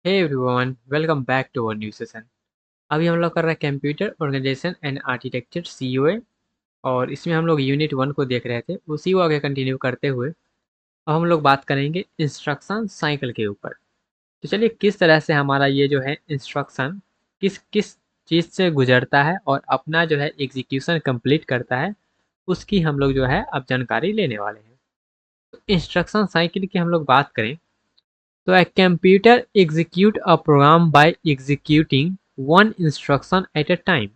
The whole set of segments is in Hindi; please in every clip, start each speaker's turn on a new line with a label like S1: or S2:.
S1: Hey everyone, welcome back to our new session. अभी हम लोग कर रहे हैं computer organization and architecture COA। और इसमें हम लोग यूनिट 1 को देख रहे थे, उसी को आगे कंटिन्यू करते हुए अब हम लोग बात करेंगे इंस्ट्रक्शन साइकिल के ऊपर। तो चलिए, किस तरह से हमारा ये जो है इंस्ट्रक्शन किस किस चीज़ से गुजरता है और अपना जो है एग्जीक्यूशन कंप्लीट करता है, उसकी हम लोग जो है अब जानकारी लेने वाले हैं। तो इंस्ट्रक्शन साइकिल की हम लोग बात करें तो a computer execute a program by executing one instruction at a time।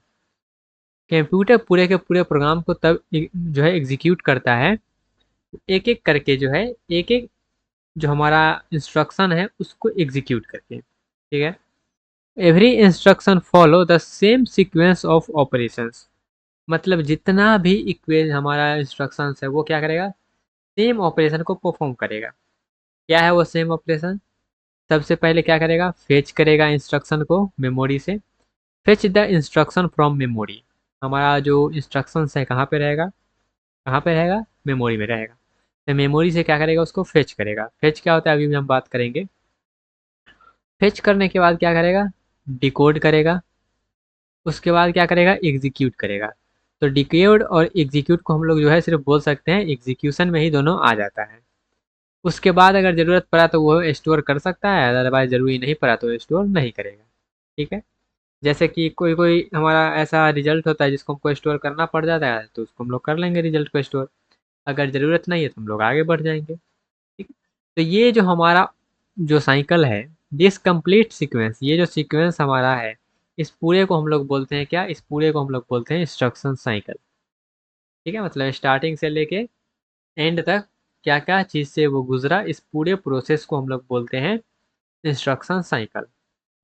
S1: Computer पूरे के पूरे प्रोग्राम को तब जो है एग्जीक्यूट करता है, एक एक करके जो है, एक एक जो हमारा इंस्ट्रक्शन है उसको एग्जीक्यूट करके, ठीक है। Every instruction follow the same sequence of operations. मतलब जितना भी इक्वेशन हमारा इंस्ट्रक्शन है वो क्या करेगा, सेम ऑपरेशन को परफॉर्म करेगा। क्या है वो सेम ऑपरेशन? सबसे पहले क्या करेगा, फेच करेगा इंस्ट्रक्शन को मेमोरी से। Fetch the instruction from memory. हमारा जो इंस्ट्रक्शन है कहाँ पे रहेगा, कहाँ पे रहेगा, मेमोरी में रहेगा। तो मेमोरी से क्या करेगा, उसको फेच करेगा। फेच क्या होता है अभी भी हम बात करेंगे। फेच करने के बाद क्या करेगा, डिकोड करेगा। उसके बाद क्या करेगा, एग्जीक्यूट करेगा। तो डिकोड और एग्जीक्यूट को हम लोग जो है सिर्फ बोल सकते हैं एग्जीक्यूशन में ही दोनों आ जाता है। उसके बाद अगर ज़रूरत पड़ा तो वो स्टोर कर सकता है, अदरवाइज ज़रूरी नहीं पड़ा तो स्टोर नहीं करेगा, ठीक है। जैसे कि कोई कोई हमारा ऐसा रिजल्ट होता है जिसको हमको स्टोर करना पड़ जाता है, तो उसको हम लोग कर लेंगे रिजल्ट को स्टोर। अगर ज़रूरत नहीं है तो हम लोग आगे बढ़ जाएंगे, ठीक है। तो ये जो हमारा जो साइकिल है, दिस कंप्लीट सीक्वेंस, ये जो सीक्वेंस हमारा है, इस पूरे को हम लोग बोलते हैं क्या, इस पूरे को हम लोग बोलते हैं इंस्ट्रक्शन साइकिल, ठीक है। मतलब स्टार्टिंग से लेके एंड तक क्या क्या चीज़ से वो गुजरा, इस पूरे प्रोसेस को हम लोग बोलते हैं इंस्ट्रक्शन साइकिल।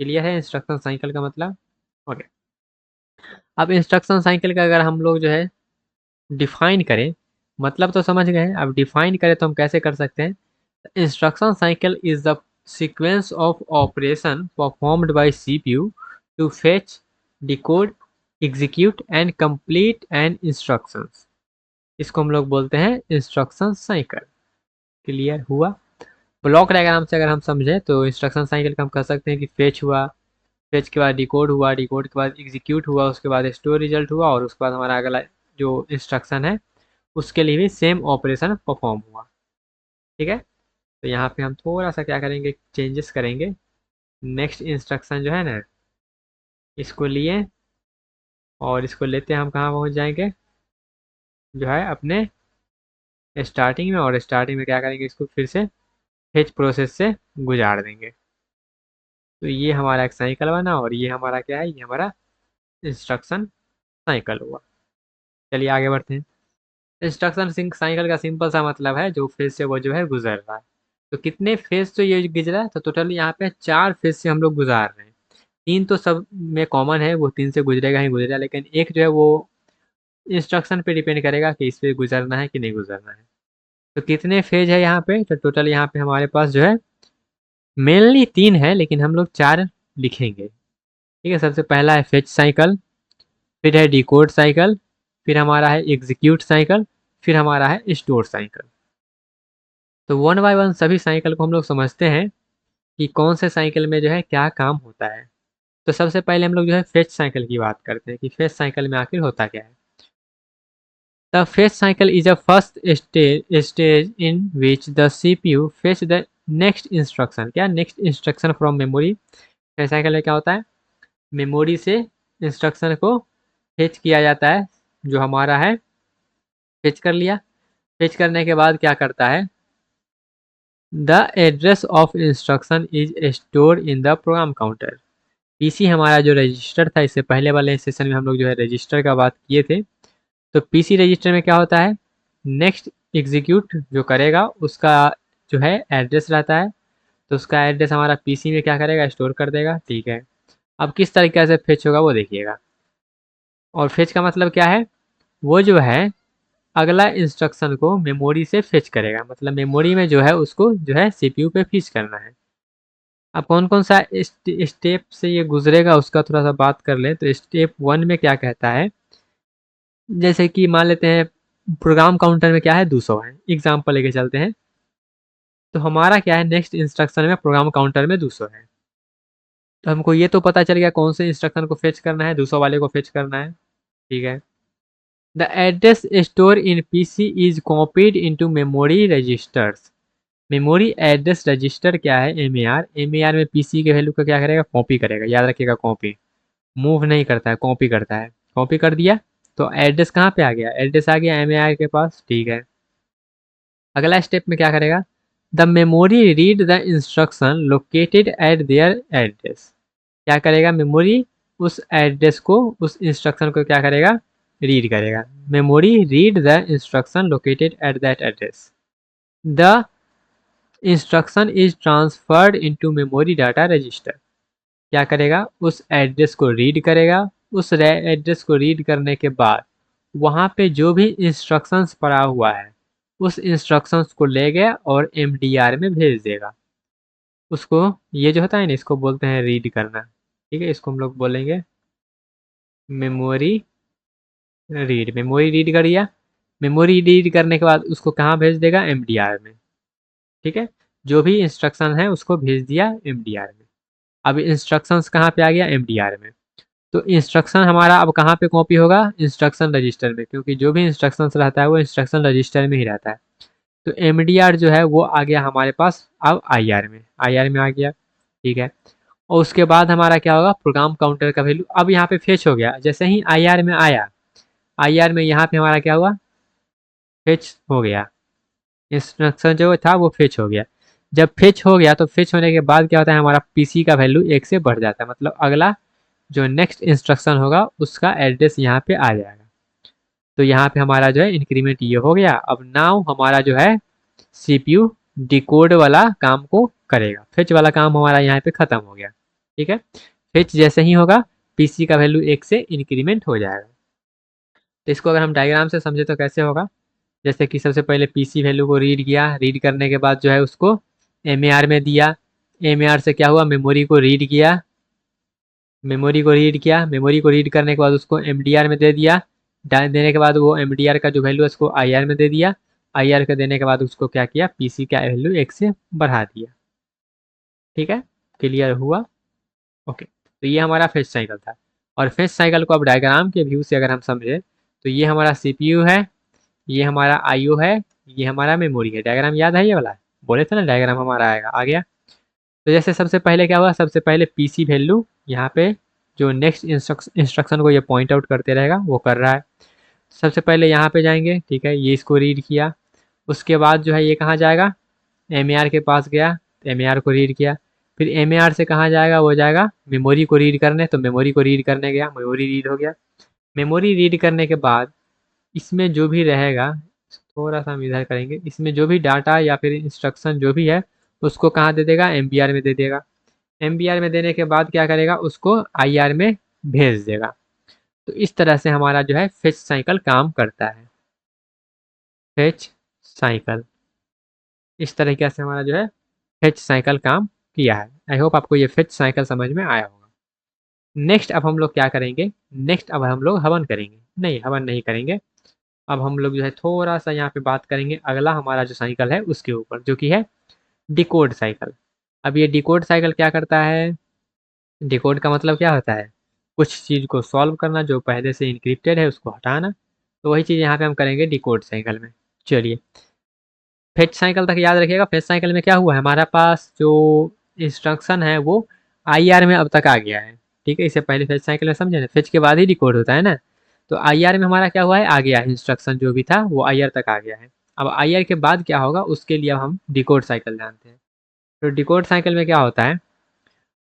S1: क्लियर है इंस्ट्रक्शन साइकिल का मतलब? ओके। अब इंस्ट्रक्शन साइकिल का अगर हम लोग जो है डिफाइन करें, मतलब तो समझ गए हैं, अब डिफाइन करें तो हम कैसे कर सकते हैं। Instruction cycle is the sequence of operation performed by CPU to fetch, decode, execute and complete an instructions. इसको हम लोग बोलते हैं इंस्ट्रक्शन साइकिल। क्लियर हुआ? ब्लॉक डायग्राम से अगर हम समझें तो इंस्ट्रक्शन साइकिल का हम कह सकते हैं कि फेच हुआ, फेच के बाद डिकोड हुआ, डिकोड के बाद एग्जीक्यूट हुआ, उसके बाद स्टोर रिजल्ट हुआ, और उसके बाद हमारा अगला जो इंस्ट्रक्शन है उसके लिए भी सेम ऑपरेशन परफॉर्म हुआ, ठीक है। तो यहाँ पे हम थोड़ा सा क्या करेंगे, चेंजेस करेंगे। नेक्स्ट इंस्ट्रक्शन जो है ना, इसको लिए और इसको लेते हम कहाँ पहुँच जाएंगे, जो है अपने स्टार्टिंग में, और स्टार्टिंग में क्या करेंगे, इसको फिर से फेच प्रोसेस से गुजार देंगे। तो ये हमारा एक साइकिल बना, और ये हमारा क्या है, ये हमारा इंस्ट्रक्शन साइकिल हुआ। चलिए आगे बढ़ते हैं। इंस्ट्रक्शन साइकिल का सिंपल सा मतलब है जो फेज से वो जो है गुजर रहा है। तो कितने फेज से ये गुजरा है, तो टोटल यहाँ पे 4 फेज से हम लोग गुजार रहे हैं। 3 तो सब में कॉमन है, वो 3 से गुजरेगा ही गुजरेगा, लेकिन एक जो है वो इंस्ट्रक्शन पे डिपेंड करेगा कि इस पे गुजरना है कि नहीं गुजरना है। तो कितने फेज है यहाँ पे, तो टोटल यहाँ पे हमारे पास जो है मेनली 3 है, लेकिन हम लोग 4 लिखेंगे, ठीक है। सबसे पहला है फेच साइकिल, फिर है डिकोड साइकिल, फिर हमारा है एग्जीक्यूट साइकिल, फिर हमारा है स्टोर साइकिल। तो वन बाय वन सभी साइकिल को हम लोग समझते हैं कि कौन से साइकिल में जो है क्या काम होता है। तो सबसे पहले हम लोग जो है फेच साइकिल की बात करते हैं कि फेच साइकिल में आखिर होता क्या है। The fetch cycle is a first stage in which the CPU fetch the next instruction, क्या next instruction from memory. Fetch cycle में क्या होता है, मेमोरी से इंस्ट्रक्शन को फेच किया जाता है, जो हमारा है फेच कर लिया। फेच करने के बाद क्या करता है, the address of instruction is store in the program counter. PC हमारा जो रजिस्टर था, इससे पहले वाले सेशन में हम लोग जो है रजिस्टर का बात किए थे। तो पीसी रजिस्टर में क्या होता है, नेक्स्ट एग्जीक्यूट जो करेगा उसका जो है एड्रेस रहता है। तो उसका एड्रेस हमारा पीसी में क्या करेगा, स्टोर कर देगा, ठीक है। अब किस तरीके से फेच होगा वो देखिएगा। और फेच का मतलब क्या है, वो जो है अगला इंस्ट्रक्शन को मेमोरी से फेच करेगा, मतलब मेमोरी में जो है उसको जो है सीपीयू पे फीच करना है। अब कौन कौन सा स्टेप से ये गुजरेगा उसका थोड़ा सा बात कर लें। तो स्टेप 1 में क्या कहता है, जैसे कि मान लेते हैं प्रोग्राम काउंटर में क्या है, 200 है, एग्जाम्पल लेके चलते हैं। तो हमारा क्या है, नेक्स्ट इंस्ट्रक्शन में प्रोग्राम काउंटर में 200 है। तो हमको ये तो पता चल गया कौन से इंस्ट्रक्शन को फेच करना है, 200 वाले को फेच करना है। ठीक है। The address store in PC is copied into memory registers. Memory address register क्या है? एमएआर। एमएआर में पीसी के वैल्यू का क्या करेगा? कॉपी करेगा। याद रखिएगा, कॉपी, मूव नहीं करता है, कॉपी करता है। कॉपी कर दिया तो एड्रेस कहाँ पे आ गया? एड्रेस आ गया एमएआर के पास। ठीक है। अगला स्टेप में क्या करेगा? The memory read the instruction located at there address. क्या करेगा? मेमोरी उस एड्रेस को, उस इंस्ट्रक्शन को क्या करेगा? रीड करेगा। Memory read the instruction located at that address. The instruction is transferred into memory data register. क्या करेगा? उस एड्रेस को रीड करेगा। उस एड्रेस को रीड करने के बाद वहाँ पे जो भी इंस्ट्रक्शंस पड़ा हुआ है उस इंस्ट्रक्शंस को ले गया और एमडीआर में भेज देगा उसको। ये जो होता है ना, इसको बोलते हैं रीड करना। ठीक है, इसको हम लोग बोलेंगे मेमोरी रीड। मेमोरी रीड कर दिया। मेमोरी रीड करने के बाद उसको कहाँ भेज देगा? एमडीआर में। ठीक है, जो भी इंस्ट्रक्शन है उसको भेज दिया एमडीआर में। अब इंस्ट्रक्शंस कहाँ पे आ गया? एमडीआर में। तो इंस्ट्रक्शन हमारा अब कहाँ पे कॉपी होगा? इंस्ट्रक्शन रजिस्टर में, क्योंकि जो भी इंस्ट्रक्शंस रहता है वो इंस्ट्रक्शन रजिस्टर में ही रहता है। तो एमडीआर जो है वो आ गया हमारे पास अब आईआर में। आईआर में आ गया। ठीक है। और उसके बाद हमारा क्या होगा? प्रोग्राम काउंटर का वैल्यू अब यहाँ पे फेच हो गया। जैसे ही आईआर में आया, आईआर में यहाँ पे हमारा क्या हुआ? फेच हो गया। इंस्ट्रक्शन जो था वो फेच हो गया। जब फेच हो गया तो फेच होने के बाद क्या होता है? हमारा पीसी का वैल्यू 1 से बढ़ जाता है। मतलब अगला जो नेक्स्ट इंस्ट्रक्शन होगा उसका एड्रेस यहाँ पे आ जाएगा। तो यहाँ पे हमारा जो है इंक्रीमेंट ये हो गया। अब नाउ हमारा जो है सीपीयू डिकोड वाला काम को करेगा। फेच वाला काम हमारा यहाँ पे खत्म हो गया। ठीक है। फेच जैसे ही होगा पीसी का वैल्यू 1 से इंक्रीमेंट हो जाएगा। तो इसको अगर हम डायग्राम से समझे तो कैसे होगा? जैसे कि सबसे पहले पीसी वैल्यू को रीड किया, रीड करने के बाद जो है उसको एमएआर में दिया। एमएआर से क्या हुआ? मेमोरी को रीड किया। मेमोरी को रीड किया। मेमोरी को रीड करने के बाद उसको एमडीआर में दे दिया। देने के बाद वो एमडीआर का जो वैल्यू है उसको आईआर में दे दिया। आईआर का देने के बाद उसको क्या किया? पीसी का वैल्यू 1 से बढ़ा दिया। ठीक है, क्लियर हुआ? ओके, तो ये हमारा फेच साइकिल था। और फेच साइकिल को अब डायग्राम के व्यू से अगर हम समझे तो ये हमारा सीपीयू है, ये हमारा आईओ है, ये हमारा मेमोरी है। डायग्राम याद है ये वाला? बोले थे ना डायग्राम हमारा आएगा, आ गया। तो जैसे सबसे पहले क्या हुआ? सबसे पहले पीसी वैल्यू यहाँ पे जो नेक्स्ट इंस्ट्रक्शन को ये पॉइंट आउट करते रहेगा वो कर रहा है। सबसे पहले यहाँ पे जाएंगे। ठीक है, ये इसको रीड किया। उसके बाद जो है ये कहाँ जाएगा? एमएआर के पास गया, एमएआर को रीड किया। फिर एमएआर से कहाँ जाएगा? वो जाएगा मेमोरी को रीड करने। तो मेमोरी को रीड करने गया, मेमोरी रीड हो गया। मेमोरी रीड करने के बाद इसमें जो भी रहेगा, थोड़ा सा हम इधर करेंगे, इसमें जो भी डाटा या फिर इंस्ट्रक्शन जो भी है उसको कहाँ दे देगा? एमबीआर में दे देगा। एमबीआर में देने के बाद क्या करेगा? उसको आईआर में भेज देगा। तो इस तरह से हमारा जो है फेच साइकिल काम करता है। फेच साइकिल इस तरीके से हमारा जो है फेच साइकिल काम किया है। आई होप आपको ये फेच साइकिल समझ में आया होगा। नेक्स्ट अब हम लोग क्या करेंगे? नेक्स्ट अब हम लोग हवन करेंगे। नहीं, हवन नहीं करेंगे। अब हम लोग जो है थोड़ा सा यहाँ पे बात करेंगे अगला हमारा जो साइकिल है उसके ऊपर, जो कि है डिकोड साइकिल। अब ये डिकोड साइकिल क्या करता है? डिकोड का मतलब क्या होता है? कुछ चीज़ को सॉल्व करना, जो पहले से इंक्रिप्टेड है उसको हटाना। तो वही चीज़ यहाँ पे हम करेंगे डिकोड साइकिल में। चलिए, फेच साइकिल तक याद रखिएगा। फेच साइकिल में क्या हुआ है? हमारे पास जो इंस्ट्रक्शन है वो आईआर में अब तक आ गया है। ठीक है, इससे पहले फेच साइकिल में समझे ना, फेच के बाद ही डिकोड होता है ना। तो आईआर में हमारा क्या हुआ है? आ गया है। इंस्ट्रक्शन जो भी था वो आईआर तक आ गया है। अब आईआर के बाद क्या होगा उसके लिए अब हम डिकोड साइकिल जानते हैं। तो डिकोड साइकिल में क्या होता है?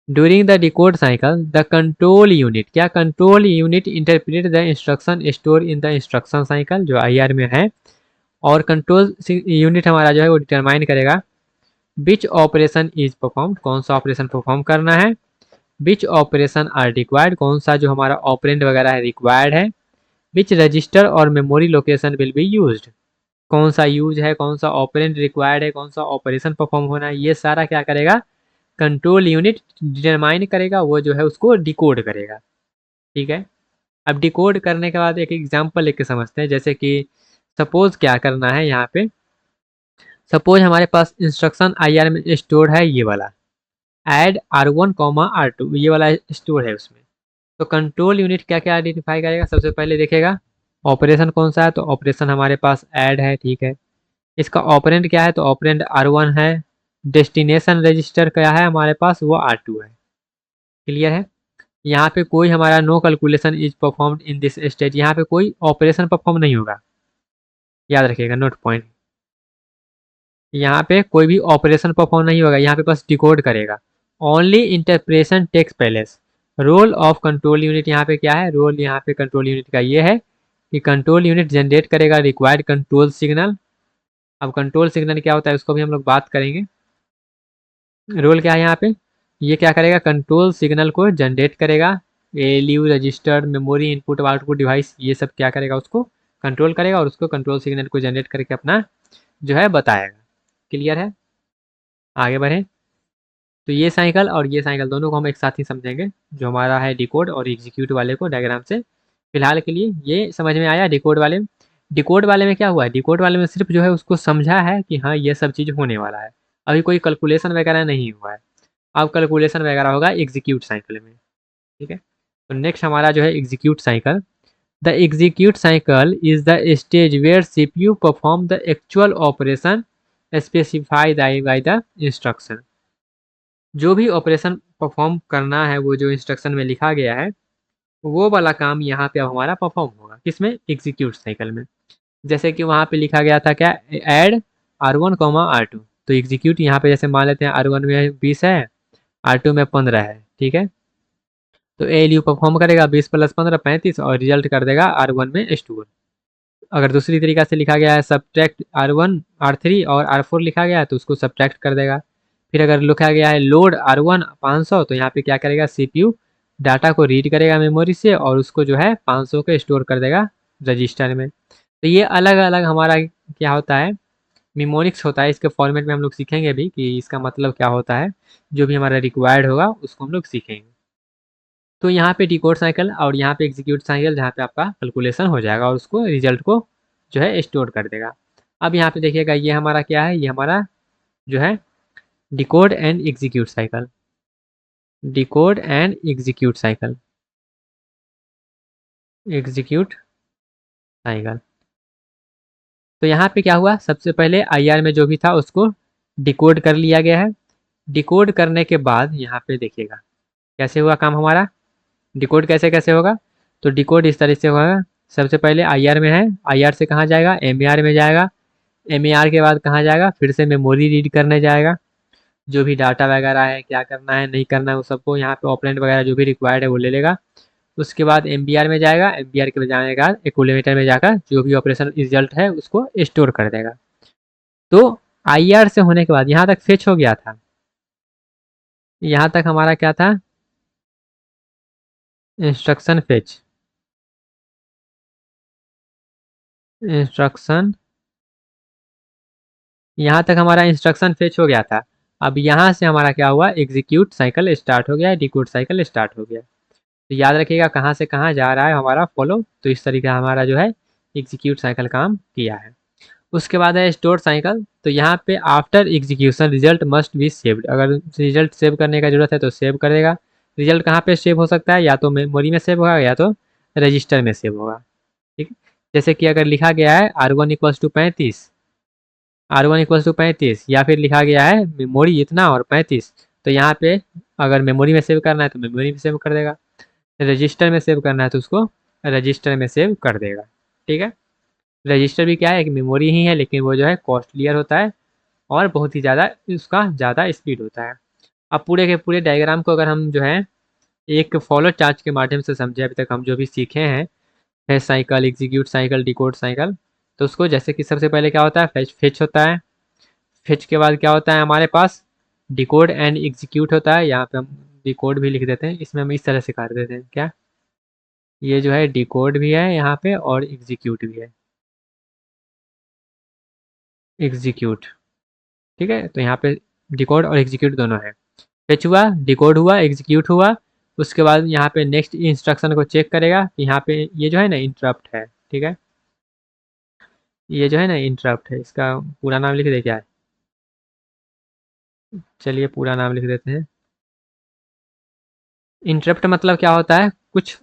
S1: During the decode cycle the control unit, क्या control unit interpret the instruction store in the instruction cycle, जो आईआर में है। और कंट्रोल यूनिट हमारा जो है वो डिटरमाइन करेगा विच ऑपरेशन इज परफॉर्म, कौन सा ऑपरेशन परफॉर्म करना है। विच ऑपरेशन आर रिक्वायर्ड, कौन सा जो हमारा ऑपरेंड वगैरह है रिक्वायर्ड है। विच रजिस्टर और memory location will be used, कौन सा यूज है, कौन सा ऑपरेंड रिक्वायर्ड है, कौन सा ऑपरेशन परफॉर्म होना है, ये सारा क्या करेगा? कंट्रोल यूनिट डिटरमाइन करेगा। वो जो है उसको डिकोड करेगा। ठीक है। अब डिकोड करने के बाद एक एग्जांपल लेके समझते हैं। जैसे कि सपोज क्या करना है यहाँ पे, सपोज हमारे पास इंस्ट्रक्शन आईआर में स्टोर है ये वाला। ऐड R1 कॉमा R2 ये वाला स्टोर है उसमें। तो कंट्रोल यूनिट क्या क्या आइडेंटिफाई करेगा, सबसे पहले देखेगा ऑपरेशन कौन सा है, तो ऑपरेशन हमारे पास ऐड है, ठीक है। इसका ऑपरेंड क्या है, तो ऑपरेंड R1 है। डेस्टिनेशन रजिस्टर क्या है हमारे पास, वो R2 है। क्लियर है। यहाँ पे कोई हमारा no calculation is performed in this stage, यहाँ पे कोई ऑपरेशन परफॉर्म नहीं होगा, याद रखिएगा, नोट पॉइंट। यहाँ पे कोई भी ऑपरेशन परफॉर्म नहीं होगा, यहाँ पे बस डिकोड करेगा। Only interpretation takes place. Role of control unit यहाँ पे क्या है, रोल यहाँ पे कंट्रोल यूनिट का ये है कि कंट्रोल यूनिट जनरेट करेगा रिक्वायर्ड कंट्रोल सिग्नल। अब कंट्रोल सिग्नल क्या होता है उसको भी हम लोग बात करेंगे। रोल क्या है यहाँ पे, ये क्या करेगा, कंट्रोल सिग्नल को जनरेट करेगा। ALU register memory input output device ये सब क्या करेगा, उसको कंट्रोल करेगा और उसको कंट्रोल सिग्नल को जनरेट करके अपना जो है बताएगा। क्लियर है। आगे बढ़े। तो ये साइकिल और ये साइकिल दोनों को हम एक साथ ही समझेंगे, जो हमारा है डिकोड और एग्जीक्यूट वाले को डायग्राम से। फिलहाल के लिए ये समझ में आया डिकोड वाले में। डिकोड वाले में क्या हुआ है, डिकोड वाले में सिर्फ जो है उसको समझा है कि हाँ ये सब चीज़ होने वाला है, अभी कोई कैलकुलेशन वगैरह नहीं हुआ है। अब कैलकुलेशन वगैरह होगा एग्जीक्यूट साइकिल में। ठीक है। तो नेक्स्ट हमारा जो है execute cycle. The execute cycle is the stage where CPU perform the actual operation specified by the instruction. जो भी ऑपरेशन परफॉर्म करना है वो जो इंस्ट्रक्शन में लिखा गया है, वो वाला काम यहाँ पे अब हमारा परफॉर्म होगा, किसमें, एग्जीक्यूट साइकिल में। जैसे कि वहाँ पे लिखा गया था क्या, ऐड R1 कॉमा R2। तो एग्जीक्यूट यहाँ पे जैसे मान लेते हैं R1 में 20 है, R2 में 15 है, ठीक है। तो ALU परफॉर्म करेगा 20 + 15 35 और रिजल्ट कर देगा R1 में स्टोर। अगर दूसरी तरीका से लिखा गया है सब्ट्रैक्ट R1 R3 और R4 लिखा गया है तो उसको सब्ट्रैक्ट कर देगा। फिर अगर लिखा गया है लोड R1 500 तो यहाँ पे क्या करेगा, CPU डाटा को रीड करेगा मेमोरी से और उसको जो है 500 को स्टोर कर देगा रजिस्टर में। तो ये अलग अलग हमारा क्या होता है, मिमोनिक्स होता है। इसके फॉर्मेट में हम लोग सीखेंगे भी कि इसका मतलब क्या होता है, जो भी हमारा रिक्वायर्ड होगा उसको हम लोग सीखेंगे। तो यहाँ पे डिकोड साइकिल और यहाँ पे एग्जीक्यूट साइकिल, जहाँ पे आपका कैलकुलेशन हो जाएगा और उसको रिजल्ट को जो है स्टोर कर देगा। अब यहाँ पे देखिएगा ये हमारा क्या है, ये हमारा जो है decode and execute cycle. Decode and execute cycle, execute cycle. तो यहाँ पे क्या हुआ, सबसे पहले आईआर में जो भी था उसको डिकोड कर लिया गया है। डिकोड करने के बाद यहाँ पे देखिएगा कैसे हुआ काम हमारा। डिकोड कैसे कैसे होगा, तो डिकोड इस तरह से होगा। सबसे पहले आईआर में है, आईआर से कहाँ जाएगा, एमईआर में जाएगा। एमईआर के बाद कहाँ जाएगा, फिर से मेमोरी रीड करने जाएगा। जो भी डाटा वगैरह है, क्या करना है नहीं करना है, वो सबको यहाँ पे ऑपरेंड वगैरह जो भी रिक्वायर्ड है वो ले लेगा। उसके बाद एमबीआर में जाएगा, एमबीआर के जाने के बाद एक्यूमुलेटर में जाकर जो भी ऑपरेशन रिजल्ट है उसको स्टोर कर देगा। तो आईआर से होने के बाद यहाँ तक फेच हो गया था। यहाँ तक हमारा क्या था, इंस्ट्रक्शन फेच, इंस्ट्रक्शन, यहाँ तक हमारा इंस्ट्रक्शन फेच हो गया था। अब यहाँ से हमारा क्या हुआ, एग्जीक्यूट साइकिल स्टार्ट हो गया, डिकोड साइकिल स्टार्ट हो गया। तो याद रखिएगा कहाँ से कहाँ जा रहा है हमारा फॉलो। तो इस तरीके हमारा जो है एग्जीक्यूट साइकिल काम किया है। उसके बाद है स्टोर साइकिल। तो यहाँ पे after execution result must be saved. अगर रिजल्ट सेव करने का जरूरत है तो सेव करेगा। रिजल्ट कहाँ पे सेव हो सकता है, या तो मेमोरी में सेव होगा या तो रजिस्टर में सेव होगा। ठीक। जैसे कि अगर लिखा गया है R1 = 35, R1 = 35 या फिर लिखा गया है मेमोरी इतना और 35, तो यहाँ पे अगर मेमोरी में सेव करना है तो मेमोरी में सेव कर देगा, रजिस्टर में सेव करना है तो उसको रजिस्टर में सेव कर देगा। ठीक है। रजिस्टर भी क्या है, एक मेमोरी ही है, लेकिन वो जो है कॉस्टलियर होता है और बहुत ही ज़्यादा उसका ज़्यादा स्पीड होता है। अब पूरे के पूरे डायग्राम को अगर हम जो है एक फॉलो चार्ट के माध्यम से समझे, अभी तक हम जो भी सीखे हैं, fetch cycle, execute cycle, decode cycle, तो उसको जैसे कि सबसे पहले क्या होता है, फेच फेच होता है। फेच के बाद क्या होता है हमारे पास, डिकोड एंड एग्जीक्यूट होता है। यहाँ पे हम डिकोड भी लिख देते हैं, इसमें हम इस तरह से कर देते हैं क्या, ये जो है डिकोड भी है यहाँ पे और एग्जीक्यूट भी है, एग्जीक्यूट। ठीक है। तो यहाँ पे डिकोड और एग्जीक्यूट दोनों है। फेच हुआ, डिकोड हुआ, एग्जीक्यूट हुआ। उसके बाद यहाँ पे नेक्स्ट इंस्ट्रक्शन को चेक करेगा कि यहाँ पे ये जो है ना इंटरप्ट है। ठीक है। ये जो है ना इंटरप्ट है, इसका पूरा नाम लिख दे क्या है, चलिए पूरा नाम लिख देते हैं। इंटरप्ट मतलब क्या होता है, कुछ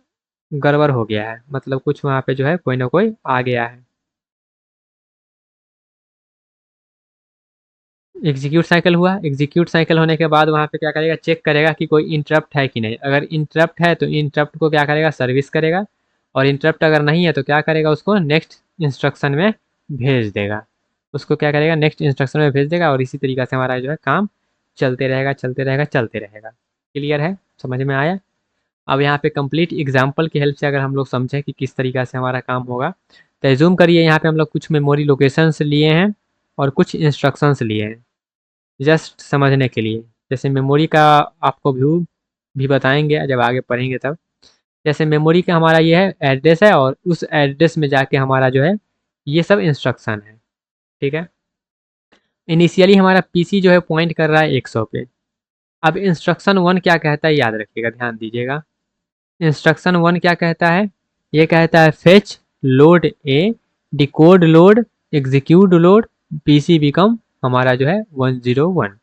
S1: गड़बड़ हो गया है, मतलब कुछ वहाँ पे जो है कोई ना कोई आ गया है। एग्जीक्यूट साइकिल हुआ, एग्जीक्यूट साइकिल होने के बाद वहाँ पे क्या करेगा, चेक करेगा कि कोई इंटरप्ट है कि नहीं। अगर इंटरप्ट है तो इंटरप्ट को क्या करेगा, सर्विस करेगा। और इंटरप्ट अगर नहीं है तो क्या करेगा, उसको नेक्स्ट इंस्ट्रक्शन में भेज देगा। उसको क्या करेगा, नेक्स्ट इंस्ट्रक्शन में भेज देगा। और इसी तरीके से हमारा जो है काम चलते रहेगा, चलते रहेगा, चलते रहेगा। क्लियर है, समझ में आया। अब यहाँ पे कंप्लीट एग्जाम्पल की हेल्प से अगर हम लोग समझें कि किस तरीका से हमारा काम होगा, तो एज्यूम करिए यहाँ पे हम लोग कुछ मेमोरी लोकेशंस लिए हैं और कुछ इंस्ट्रक्शंस लिए हैं, जस्ट समझने के लिए। जैसे मेमोरी का आपको व्यू भी बताएंगे जब आगे पढ़ेंगे तब। जैसे मेमोरी का हमारा ये है एड्रेस है, और उस एड्रेस में जाके हमारा जो है ये सब इंस्ट्रक्शन है। ठीक है। इनिशियली हमारा पीसी जो है पॉइंट कर रहा है 100 पे। अब इंस्ट्रक्शन वन क्या कहता है, याद रखिएगा, ध्यान दीजिएगा। इंस्ट्रक्शन वन क्या कहता है, ये कहता है fetch load A, decode load, execute load, PC become हमारा जो है 101।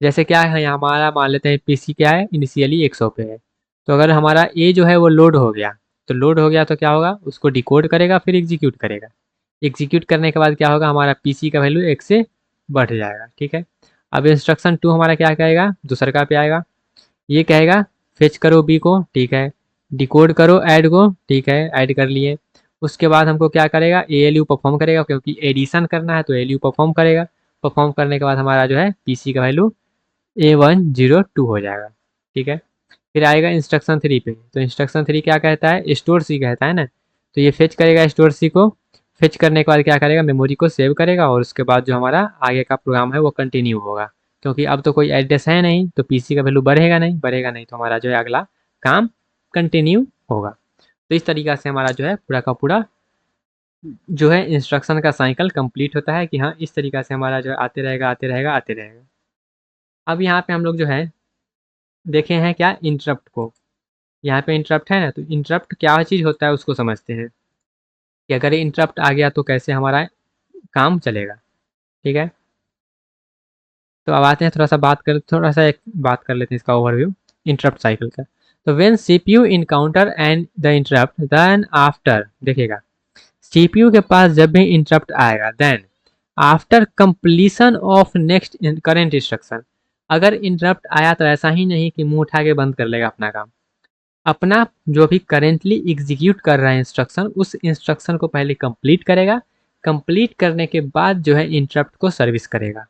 S1: जैसे क्या है, हमारा मान लेते हैं पीसी क्या है, इनिशियली 100 पे है। तो अगर हमारा ए जो है वो लोड हो गया, तो लोड हो गया तो क्या होगा, उसको डिकोड करेगा, फिर एग्जीक्यूट करेगा। एग्जीक्यूट करने के बाद क्या होगा, हमारा पीसी का वैल्यू 1 से बढ़ जाएगा। ठीक है। अब इंस्ट्रक्शन टू हमारा क्या कहेगा, दूसरा पे आएगा। ये कहेगा फेच करो बी को, ठीक है। डिकोड करो ऐड को, ठीक है, ऐड कर लिए। उसके बाद हमको क्या करेगा, एएलयू परफॉर्म करेगा, क्योंकि एडिशन करना है तो एएलयू परफॉर्म करेगा। परफॉर्म करने के बाद हमारा जो है पीसी का वैल्यू A102 हो जाएगा। ठीक है। फिर आएगा इंस्ट्रक्शन थ्री पे। तो इंस्ट्रक्शन थ्री क्या कहता है, स्टोर सी कहता है ना। तो ये फेच करेगा स्टोर सी को। फेच करने के बाद क्या करेगा, मेमोरी को सेव करेगा, और उसके बाद जो हमारा आगे का प्रोग्राम है वो कंटिन्यू होगा। क्योंकि अब तो कोई एड्रेस है नहीं, तो पीसी का वैल्यू बढ़ेगा नहीं, बढ़ेगा नहीं तो हमारा जो है अगला काम कंटिन्यू होगा। तो इस तरीका से हमारा जो है पूरा का पूरा जो है इंस्ट्रक्शन का साइकिल कंप्लीट होता है, कि हाँ इस तरीका से हमारा जो है आते रहेगा, आते रहेगा, आते रहेगा। अब यहाँ पे हम लोग जो है देखे हैं क्या, इंटरप्ट को। यहाँ पे इंटरप्ट है ना, तो इंटरप्ट क्या चीज़ होता है उसको समझते हैं, कि अगर इंटरप्ट आ गया तो कैसे हमारा काम चलेगा। ठीक है। तो अब आते हैं थोड़ा सा एक बात कर लेते हैं इसका ओवरव्यू इंटरप्ट साइकिल का। तो when CPU encounter and the interrupt then after, देखिएगा, सीपीयू के पास जब भी इंटरप्ट आएगा, then after completion of next current instruction. अगर इंटरप्ट आया तो ऐसा ही नहीं कि मुंह उठा के बंद कर लेगा अपना काम। अपना जो भी करेंटली एग्जीक्यूट कर रहा है इंस्ट्रक्शन, उस इंस्ट्रक्शन को पहले कंप्लीट करेगा। कंप्लीट करने के बाद जो है इंटरप्ट को सर्विस करेगा।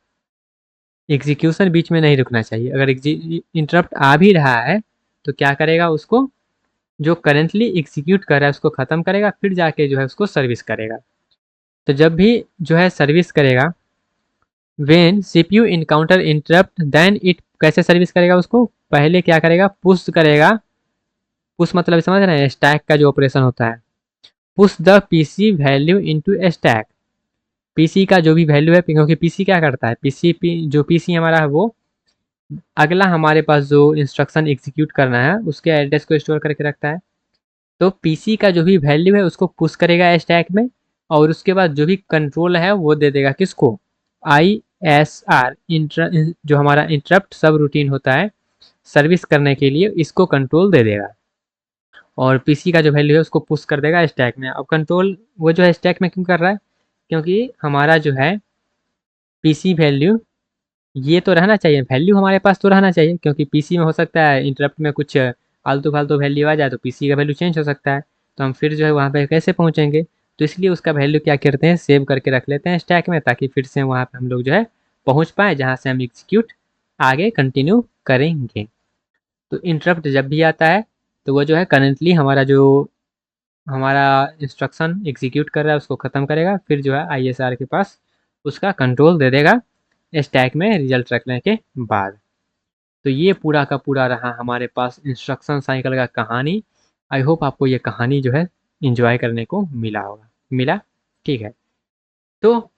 S1: एग्जीक्यूशन बीच में नहीं रुकना चाहिए। अगर इंटरप्ट आ भी रहा है तो क्या करेगा, उसको जो करेंटली एग्जीक्यूट कर रहा है उसको ख़त्म करेगा, फिर जाके जो है उसको सर्विस करेगा। तो जब भी जो है सर्विस करेगा, when CPU encounter interrupt then it, कैसे सर्विस करेगा उसको, पहले क्या करेगा, पुश करेगा। पुश मतलब समझ रहे हैं, स्टैक का जो ऑपरेशन होता है। Push the PC value into stack. PC का जो भी वैल्यू है, क्योंकि पीसी क्या करता है, जो पीसी हमारा है वो अगला हमारे पास जो इंस्ट्रक्शन एग्जीक्यूट करना है उसके एड्रेस को स्टोर करके रखता है। तो पीसी का जो भी वैल्यू है उसको पुश करेगा स्टैक में, और उसके बाद जो भी कंट्रोल है वो दे देगा किसको, ISR, जो हमारा इंटरप्ट सब रूटीन होता है सर्विस करने के लिए, इसको कंट्रोल दे देगा। और पीसी का जो वैल्यू है उसको पुश कर देगा स्टैक में। अब कंट्रोल वो जो है स्टैक में क्यों कर रहा है, क्योंकि हमारा जो है पीसी वैल्यू ये तो रहना चाहिए, वैल्यू हमारे पास तो रहना चाहिए, क्योंकि पीसी में हो सकता है इंटरप्ट में कुछ फालतू फालतू वैल्यू आ जाए तो पीसी का वैल्यू चेंज हो सकता है। तो हम फिर जो है वहाँ पे कैसे पहुँचेंगे, तो इसलिए उसका वैल्यू क्या करते हैं, सेव करके रख लेते हैं स्टैक में, ताकि फिर से वहाँ पे हम लोग जो है पहुँच पाएँ जहाँ से हम एग्जीक्यूट आगे कंटिन्यू करेंगे। तो इंटरप्ट जब भी आता है तो वो जो है करेंटली हमारा इंस्ट्रक्शन एग्जीक्यूट कर रहा है उसको ख़त्म करेगा, फिर जो है ISR के पास उसका कंट्रोल दे देगा स्टैक में रिजल्ट रखने के बाद। तो ये पूरा का पूरा रहा हमारे पास इंस्ट्रक्शन साइकिल का कहानी। आई होप आपको ये कहानी जो है इंजॉय करने को मिला होगा, मिला। ठीक है। तो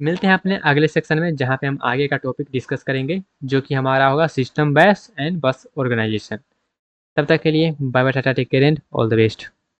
S1: मिलते हैं अपने अगले सेक्शन में, जहाँ पे हम आगे का टॉपिक डिस्कस करेंगे, जो कि हमारा होगा system base and bus organization. तब तक के लिए बाय बाय, टाटा, take care and all the best.